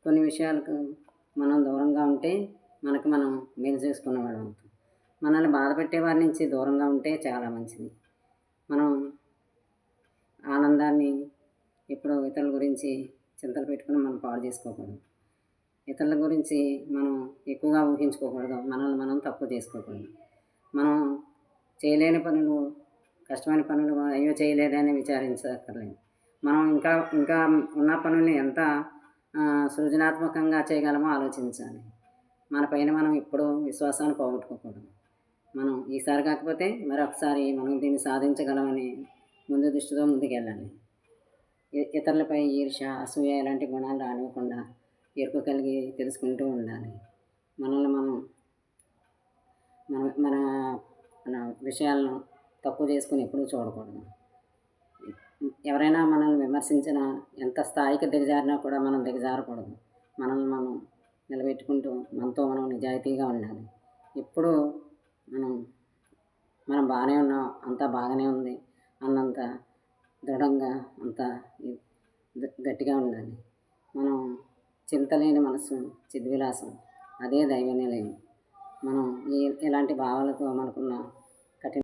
కొన్ని విషయాలకు మనం దూరంగా ఉంటే మనకు మనం మేలు చేసుకున్నవాళ్ళం అవుతాం. మనల్ని బాధపెట్టే వారి నుంచి దూరంగా ఉంటే చాలా మంచిది. మనం ఆనందాన్ని ఎప్పుడూ ఇతరుల గురించి చింతలు పెట్టుకుని మనం పాడు చేసుకోకూడదు. ఇతరుల గురించి మనం ఎక్కువగా ఊహించుకోకూడదు. మనల్ని మనం తక్కువ చేసుకోకూడదు. మనం చేయలేని పనులు, కష్టమైన పనులు అయ్యో చేయలేదని విచారించక్కర్లేదు. మనం ఇంకా ఇంకా ఉన్న పనుల్ని ఎంత సృజనాత్మకంగా చేయగలమో ఆలోచించాలి. మన పైన మనం ఎప్పుడూ విశ్వాసాన్ని పోగొట్టుకోకూడదు. మనం ఈసారి కాకపోతే మరొకసారి మనం దీన్ని సాధించగలమని ముందు దృష్టితో ముందుకెళ్ళాలి. ఇతరులపై ఈర్ష్య, అసూయ ఇలాంటి గుణాలు రానివ్వకుండా ఎరుక కలిగి తెలుసుకుంటూ ఉండాలి. మనల్ని మనం మన మన మన విషయాలను తక్కువ చేసుకుని ఎప్పుడూ చూడకూడదు. ఎవరైనా మనల్ని విమర్శించినా, ఎంత స్థాయికి దిగజారినా కూడా మనం దిగజారకూడదు. మనల్ని మనం నిలబెట్టుకుంటూ మనతో మనం నిజాయితీగా ఉండాలి. ఎప్పుడూ మనం బాగానే ఉన్నాం, అంతా బాగానే ఉంది అన్నంత దృఢంగా, అంత గట్టిగా ఉండాలి. మనం చింతలేని మనసు, చిద్విలాసం, అదే దైవ నిలయం. మనం ఇలాంటి భావాలతో మనకున్న